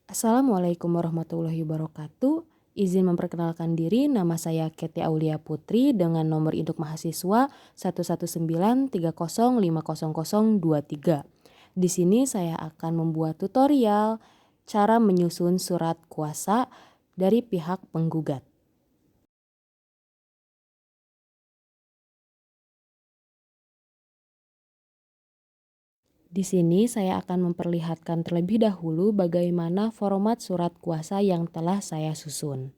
Assalamualaikum warahmatullahi wabarakatuh. Izin memperkenalkan diri, nama saya Kety Aulia Putri dengan nomor induk mahasiswa 11930500023. Di sini saya akan membuat tutorial cara menyusun surat kuasa dari pihak penggugat. Di sini saya akan memperlihatkan terlebih dahulu bagaimana format surat kuasa yang telah saya susun.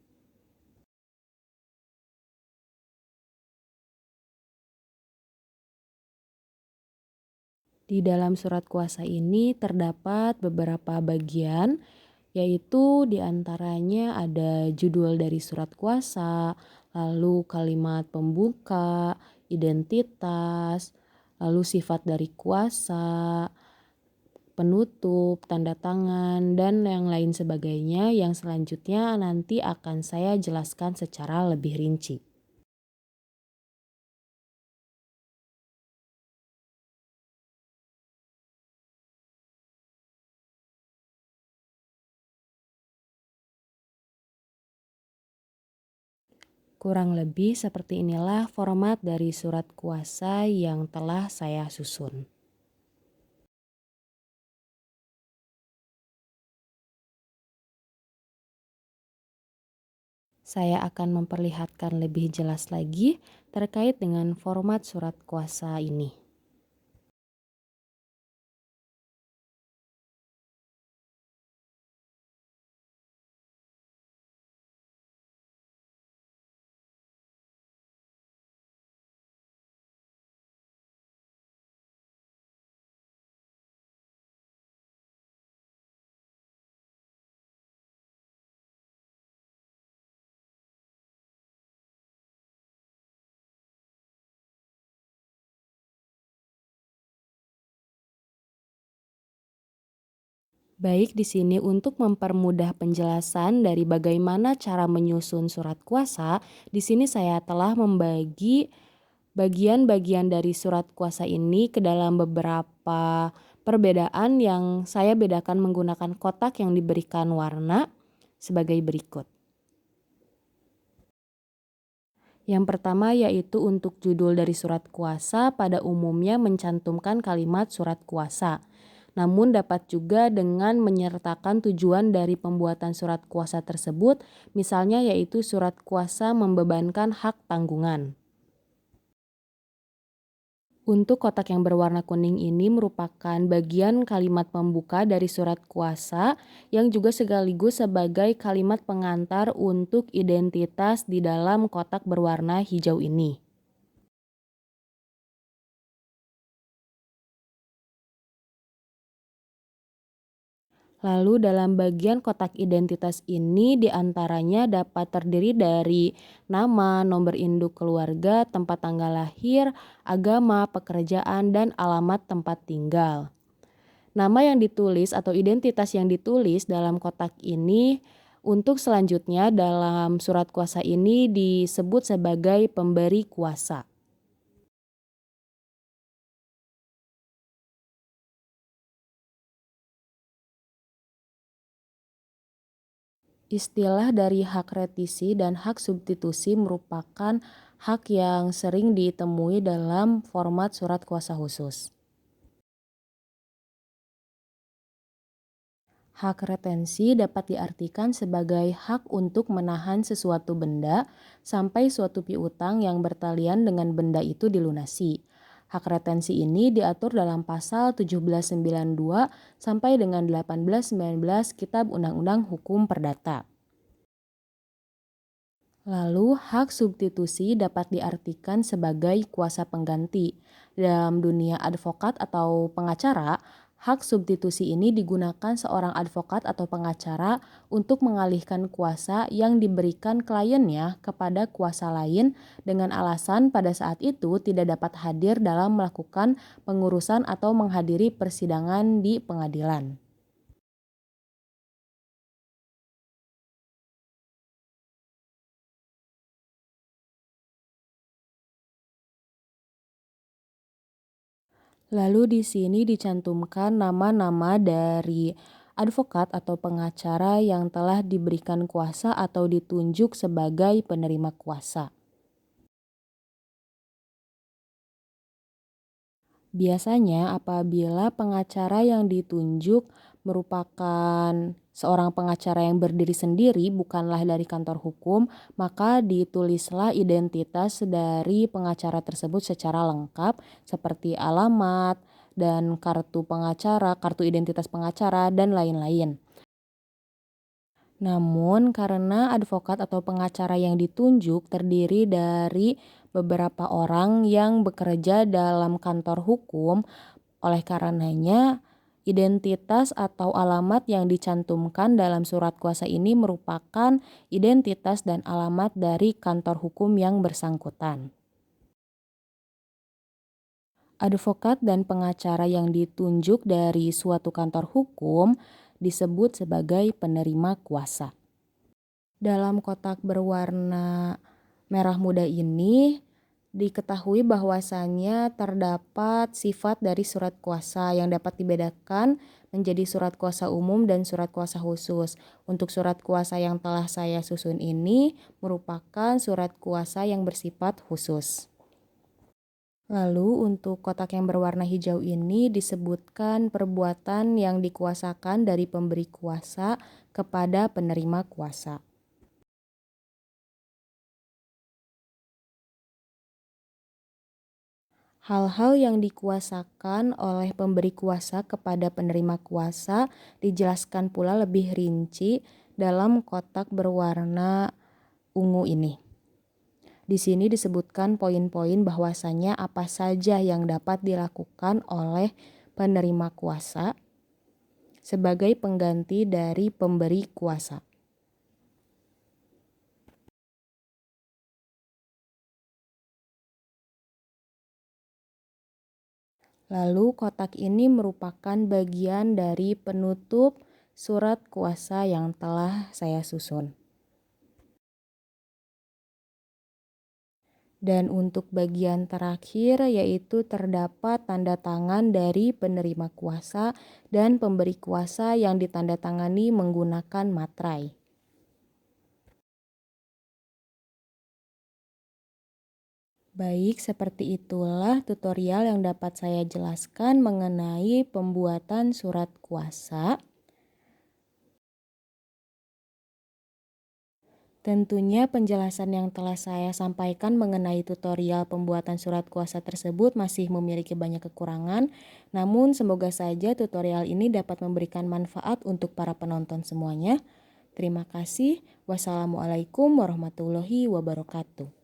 Di dalam surat kuasa ini terdapat beberapa bagian, yaitu diantaranya ada judul dari surat kuasa, lalu kalimat pembuka, identitas, lalu sifat dari kuasa, penutup, tanda tangan, dan yang lain sebagainya yang selanjutnya nanti akan saya jelaskan secara lebih rinci. Kurang lebih seperti inilah format dari surat kuasa yang telah saya susun. Saya akan memperlihatkan lebih jelas lagi terkait dengan format surat kuasa ini. Baik, di sini untuk mempermudah penjelasan dari bagaimana cara menyusun surat kuasa, di sini saya telah membagi bagian-bagian dari surat kuasa ini ke dalam beberapa perbedaan yang saya bedakan menggunakan kotak yang diberikan warna sebagai berikut. Yang pertama yaitu untuk judul dari surat kuasa pada umumnya mencantumkan kalimat surat kuasa. Namun dapat juga dengan menyertakan tujuan dari pembuatan surat kuasa tersebut, misalnya yaitu surat kuasa membebankan hak tanggungan. Untuk kotak yang berwarna kuning ini merupakan bagian kalimat pembuka dari surat kuasa yang juga sekaligus sebagai kalimat pengantar untuk identitas di dalam kotak berwarna hijau ini. Lalu dalam bagian kotak identitas ini diantaranya dapat terdiri dari nama, nomor induk keluarga, tempat tanggal lahir, agama, pekerjaan, dan alamat tempat tinggal. Nama yang ditulis atau identitas yang ditulis dalam kotak ini untuk selanjutnya dalam surat kuasa ini disebut sebagai pemberi kuasa. Istilah dari hak retisi dan hak substitusi merupakan hak yang sering ditemui dalam format surat kuasa khusus. Hak retensi dapat diartikan sebagai hak untuk menahan sesuatu benda sampai suatu piutang yang bertalian dengan benda itu dilunasi. Hak retensi ini diatur dalam pasal 1792 sampai dengan 1819 Kitab Undang-Undang Hukum Perdata. Lalu, hak substitusi dapat diartikan sebagai kuasa pengganti. Dalam dunia advokat atau pengacara, hak substitusi ini digunakan seorang advokat atau pengacara untuk mengalihkan kuasa yang diberikan kliennya kepada kuasa lain dengan alasan pada saat itu tidak dapat hadir dalam melakukan pengurusan atau menghadiri persidangan di pengadilan. Lalu di sini dicantumkan nama-nama dari advokat atau pengacara yang telah diberikan kuasa atau ditunjuk sebagai penerima kuasa. Biasanya apabila pengacara yang ditunjuk merupakan seorang pengacara yang berdiri sendiri bukanlah dari kantor hukum, maka ditulislah identitas dari pengacara tersebut secara lengkap seperti alamat dan kartu pengacara, kartu identitas pengacara dan lain-lain. Namun, karena advokat atau pengacara yang ditunjuk terdiri dari beberapa orang yang bekerja dalam kantor hukum, oleh karenanya identitas atau alamat yang dicantumkan dalam surat kuasa ini merupakan identitas dan alamat dari kantor hukum yang bersangkutan. Advokat dan pengacara yang ditunjuk dari suatu kantor hukum disebut sebagai penerima kuasa. Dalam kotak berwarna merah muda ini diketahui bahwasannya terdapat sifat dari surat kuasa yang dapat dibedakan menjadi surat kuasa umum dan surat kuasa khusus. Untuk surat kuasa yang telah saya susun ini merupakan surat kuasa yang bersifat khusus. Lalu untuk kotak yang berwarna hijau ini disebutkan perbuatan yang dikuasakan dari pemberi kuasa kepada penerima kuasa. Hal-hal yang dikuasakan oleh pemberi kuasa kepada penerima kuasa dijelaskan pula lebih rinci dalam kotak berwarna ungu ini. Di sini disebutkan poin-poin bahwasannya apa saja yang dapat dilakukan oleh penerima kuasa sebagai pengganti dari pemberi kuasa. Lalu kotak ini merupakan bagian dari penutup surat kuasa yang telah saya susun. Dan untuk bagian terakhir yaitu terdapat tanda tangan dari penerima kuasa dan pemberi kuasa yang ditandatangani menggunakan materai. Baik, seperti itulah tutorial yang dapat saya jelaskan mengenai pembuatan surat kuasa. Tentunya penjelasan yang telah saya sampaikan mengenai tutorial pembuatan surat kuasa tersebut masih memiliki banyak kekurangan, namun semoga saja tutorial ini dapat memberikan manfaat untuk para penonton semuanya. Terima kasih. Wassalamualaikum warahmatullahi wabarakatuh.